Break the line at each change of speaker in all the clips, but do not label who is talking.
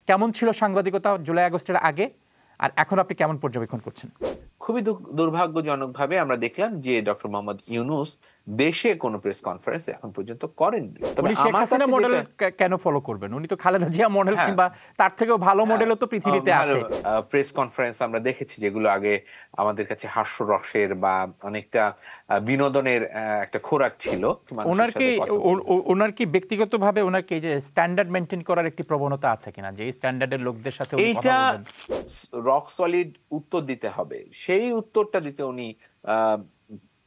কেমন ছিল সাংবাদিকতা জুলাই আগস্টের আগে, আর এখন আপনি কেমন পর্যবেক্ষণ করছেন?
খুবই দুর্ভাগ্যজনকভাবে আমরা দেখলাম যে ডক্টর মোহাম্মদ ইউনূস দেশে কোনো প্রেস কনফারেন্স এখন পর্যন্ত করেননি। তবে
উনি শেখ
আমার
হাসিনা
কাছে
মডেল
যেটা
কেন ফলো করবেন? উনি তো খালেদা জিয়া মডেল
হ্যাঁ,
কিংবা তার থেকেও ভালো মডেলও তো পৃথিবীতে
ভালো
আছে।
প্রেস কনফারেন্স আমরা দেখেছি যেগুলো আগে আমাদের কাছে হাস্যরসের বা অনেকটা বিনোদনের একটা খোরাক ছিল মানুষের সাথে কথা বলতে।
ওনার কি ব্যক্তিগতভাবে ওনার কি যে স্ট্যান্ডার্ড মেনটেন করার একটি প্রবণতা আছে কিনা, যে এই স্ট্যান্ডার্ডের লোকদের সাথে উনি কথা
এইটা
বলবেন?
রক সলিড উত্তর দিতে হবে, সেই উত্তরটা দিতে উনি আহ,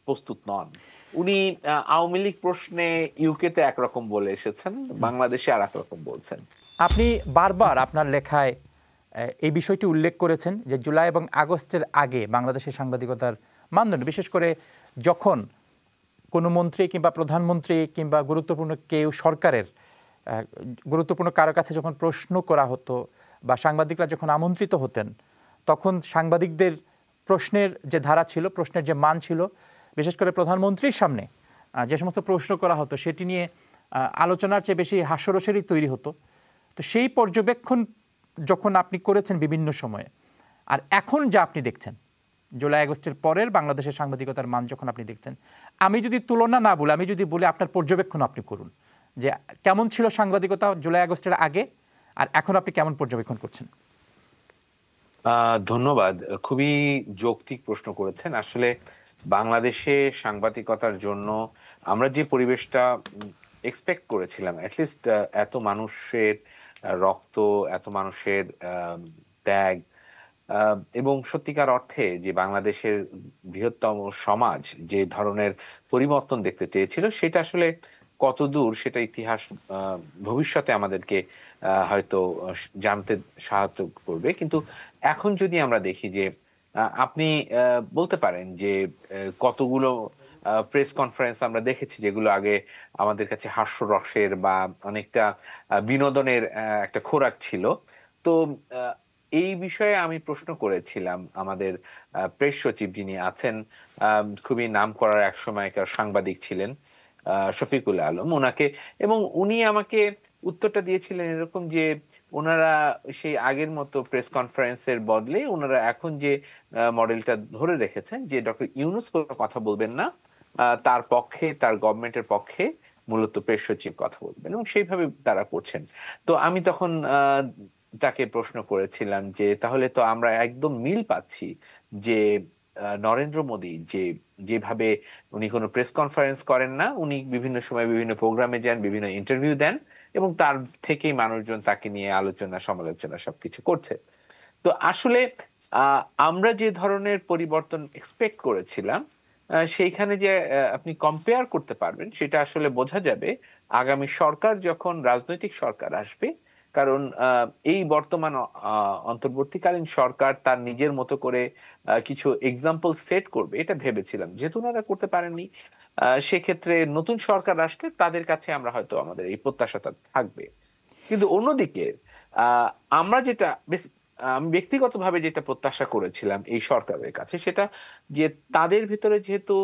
প্রস্তুত নন। উনি আওয়ামী লীগ প্রশ্নে ইউকেতে একরকম বলে এসেছেন, বাংলাদেশে আর একরকম বলছেন।
আপনি বারবার আপনার লেখায় এই বিষয়টি উল্লেখ করেছেন যে জুলাই এবং আগস্টের আগে বাংলাদেশের সাংবাদিকতার মানদণ্ড, বিশেষ করে যখন কোনো মন্ত্রী কিংবা প্রধানমন্ত্রী কিংবা গুরুত্বপূর্ণ কেউ সরকারের গুরুত্বপূর্ণ কারো কাছে যখন প্রশ্ন করা হতো বা সাংবাদিকরা যখন আমন্ত্রিত হতেন, তখন সাংবাদিকদের প্রশ্নের যে ধারা ছিল, প্রশ্নের যে মান ছিল, বিশেষ করে প্রধানমন্ত্রীর সামনে যে সমস্ত প্রশ্ন করা হতো সেটি নিয়ে আলোচনার চেয়ে বেশি হাস্যরসেরই তৈরি হতো। তো সেই পর্যবেক্ষণ যখন আপনি করেছেন বিভিন্ন সময়ে, আর এখন যা আপনি দেখছেন জুলাই আগস্টের পরের বাংলাদেশের সাংবাদিকতার মান যখন আপনি দেখছেন, আমি যদি তুলনা না বলি, আমি যদি বলি আপনার পর্যবেক্ষণ আপনি করুন যে কেমন ছিল সাংবাদিকতা জুলাই আগস্টের আগে, আর এখন আপনি কেমন পর্যবেক্ষণ করছেন?
ধন্যবাদ, খুবই যৌক্তিক প্রশ্ন করেছেন। আসলে বাংলাদেশে সাংবাদিকতার জন্য আমরা যে পরিবেশটা এক্সপেক্ট করেছিলাম, অ্যাটলিস্ট এত মানুষের রক্ত, এত মানুষের ত্যাগ, এবং সত্যিকার অর্থে যে বাংলাদেশের বৃহত্তম সমাজ যে ধরনের পরিবর্তন দেখতে চেয়েছিল, সেটা আসলে কতদূর সেটা ইতিহাস ভবিষ্যতে আমাদেরকে হয়তো জানতে সাহায্য করবে। কিন্তু এখন যদি আমরা দেখি যে আপনি বলতে পারেন যে কতগুলো প্রেস কনফারেন্স আমরা দেখেছি যেগুলো আগে আমাদের কাছে হাস্যরসের বা অনেকটা বিনোদনের একটা খোরাক ছিল। তো এই বিষয়ে আমি প্রশ্ন করেছিলাম আমাদের প্রেস সচিব যিনি আছেন, খুবই নামকরা এক সময়কার সাংবাদিক ছিলেন, শফিকুল আলম ওনাকে, এবং উনি আমাকে উত্তরটা দিয়েছিলেন এরকম যে ওনারা সেই আগের মতো প্রেস কনফারেন্সের বদলে ওনারা এখন যে মডেলটা ধরে রেখেছেন যে ডক্টর ইউনূস কোনো কথা বলবেন না, তার পক্ষে, তার গভর্নমেন্টের পক্ষে মূলত প্রেস সচিব কথা বলবেন, এবং সেইভাবে তারা করছেন। তো আমি তখন তাকে প্রশ্ন করেছিলাম যে তাহলে তো আমরা একদম মিল পাচ্ছি যে নরেন্দ্র মোদী যেভাবে উনি কোনো প্রেস কনফারেন্স করেন না, উনি বিভিন্ন সময় বিভিন্ন প্রোগ্রামে যান, বিভিন্ন ইন্টারভিউ দেন, এবং তার থেকেই মানুষজন তাকে নিয়ে আলোচনা সমালোচনা সবকিছু করছে। তো আসলে আহ, আমরা যে ধরনের পরিবর্তন এক্সপেক্ট করেছিলাম, সেইখানে যে আপনি কম্পেয়ার করতে পারবেন সেটা আসলে বোঝা যাবে আগামী সরকার যখন রাজনৈতিক সরকার আসবে। কারণ এই বর্তমান অন্তর্বর্তীকালীন সরকার তার নিজের মতো করে কিছু এক্সাম্পল সেট করবে এটা ভেবেছিলাম, যেহেতু ওনারা করতে পারেননি, সেক্ষেত্রে নতুন সরকার আসলে তাদের কাছে আমরা হয়তো আমাদের এই প্রত্যাশাটা থাকবে। কিন্তু অন্যদিকে আহ আমরা যেটা আমি ব্যক্তিগতভাবে যেটা প্রত্যাশা করেছিলাম এই সরকারের কাছে, সেটা যে তাদের ভিতরে যেহেতু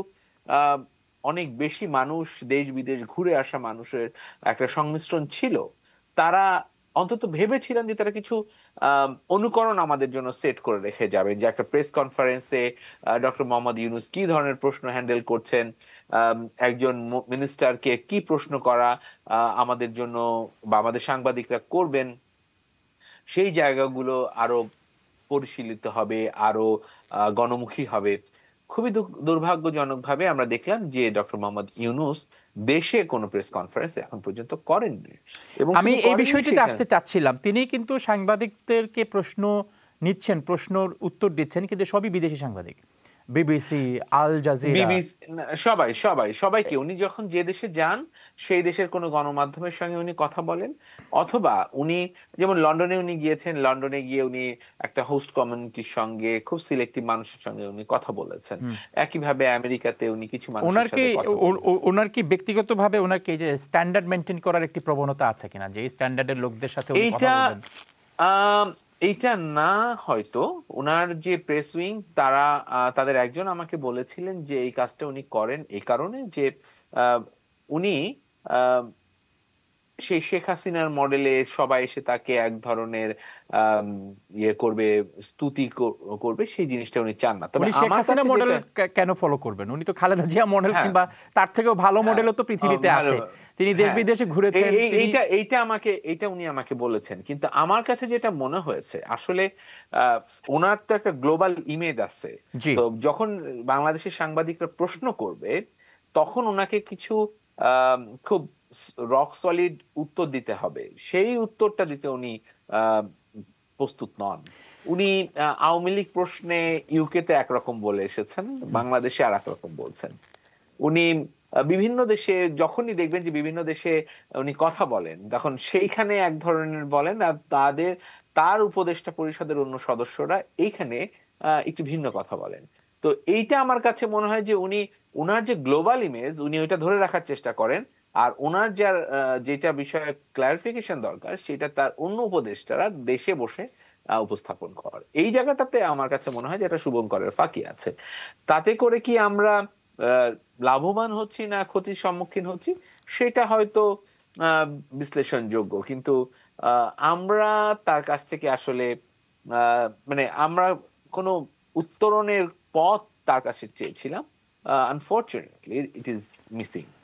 আহ অনেক বেশি মানুষ, দেশ বিদেশ ঘুরে আসা মানুষের একটা সংমিশ্রণ ছিল, তারা অন্তত ভেবেছিলাম যে তারা কিছু অনুকরণ আমাদের জন্য সেট করে রেখে যাবে, যে একটা প্রেস কনফারেন্সে ডক্টর মোহাম্মদ ইউনূস কি ধরনের প্রশ্ন হ্যান্ডেল করছেন, আহ, একজন মিনিস্টারকে কি প্রশ্ন করা আমাদের জন্য বা আমাদের সাংবাদিকরা করবেন, সেই জায়গাগুলো আরো পরিশীলিত হবে, আরো গণমুখী হবে। খুবই দুর্ভাগ্যজনকভাবে আমরা দেখলাম যে ডক্টর মোহাম্মদ ইউনূস দেশে কোনো প্রেস কনফারেন্স এখন পর্যন্ত করেননি, এবং
আমি
শুধু
এই
করেননি
বিষয়টিতে
সেখানে।
আসতে চাচ্ছিলাম, তিনি কিন্তু সাংবাদিকদেরকে প্রশ্ন নিচ্ছেন, প্রশ্নর উত্তর দিচ্ছেন, কিন্তু সবই বিদেশি সাংবাদিক, বিবিসি, আল জাজিরা।
বিবিসি, সবাইকে উনি যখন যে দেশে যান সেই দেশের কোনো গণমাধ্যমের সঙ্গে উনি কথা বলেন, অথবা উনি যেমন লন্ডনে উনি গিয়েছেন, লন্ডনে গিয়ে উনি একটা হোস্ট কমিউনিটির সঙ্গে খুব সিলেক্টিভ মানুষের সঙ্গে উনি কথা বলেছেন। একইভাবে আমেরিকাতে উনি কিছু মানুষের
ওনার কি
সাথে কথা বলেছেন।
ওনার কি ব্যক্তিগতভাবে ওনার কি যে স্ট্যান্ডার্ড মেনটেন করার একটি প্রবণতা আছে কিনা, যে এই স্ট্যান্ডার্ডের লোকদের সাথে উনি কথা
এইটা
বলবেন?
আম, এইটা না, হয়তো ওনার যে প্রেস উইং তারা তাদের একজন আমাকে বলেছিলেন যে এই কাজটা উনি করেন এই কারণে যে আহ, উনি সেই শেখ হাসিনার মডেলে সবাই এসে তাকে এক ধরনের আম, ইয়ে করবে, করবে, সেই জিনিসটা উনি চান না। তবে
উনি শেখ
আমার
হাসিনা
কাছে
মডেল
যেটা,
কেন ফলো করবেন? উনি তো খালেদা জিয়া মডেল
হ্যাঁ,
কিংবা তার থেকেও ভালো
হ্যাঁ,
মডেলও তো পৃথিবীতে
ভালো,
আছে। তিনি দেশ
হ্যাঁ,
বিদেশে ঘুরেছেন, তিনি
এইটা উনি আমাকে বলেছেন, কিন্তু আমার কাছে যেটা মনে হয়েছে আসলে আহ, ওনার তো একটা গ্লোবাল ইমেজ আছে।
জি।
তো যখন বাংলাদেশের সাংবাদিকরা প্রশ্ন করবে, তখন ওনাকে কিছু খুব রক সলিড উত্তর দিতে হবে। সেই উত্তরটা দিতে উনি আহ, প্রস্তুত নন। উনি আওয়ামী লীগ প্রশ্নে ইউকেতে একরকম বলে এসেছেন, বাংলাদেশে আর একরকম বলছেন। উনি বিভিন্ন দেশে, যখনই দেখবেন যে বিভিন্ন দেশে উনি কথা বলেন, তখন সেইখানে এক ধরনের বলেন, আর তার উপদেষ্টা পরিষদের অন্য সদস্যরা এইখানে একটু ভিন্ন কথা বলেন। তো এইটা আমার কাছে মনে হয় যে উনি উনার যে গ্লোবাল ইমেজ, উনি ওইটা ধরে রাখার চেষ্টা করেন, আর ওনার যার যেটা বিষয়ে ক্লারিফিকেশন দরকার, সেটা তার অন্য উপদেষ্টারা দেশে বসে উপস্থাপন করার। এই জায়গাটাতে আমার কাছে মনে হয় যে এটা শুভঙ্করের ফাঁকি আছে। তাতে করে কি আমরা আহ, লাভবান হচ্ছি না ক্ষতির সম্মুখীন হচ্ছি, সেটা হয়তো আহ, বিশ্লেষণযোগ্য, কিন্তু আমরা তার কাছ থেকে আসলে মানে আমরা কোনো উত্তরণের পথ তার কাছে চেয়েছিলাম। Unfortunately it is missing.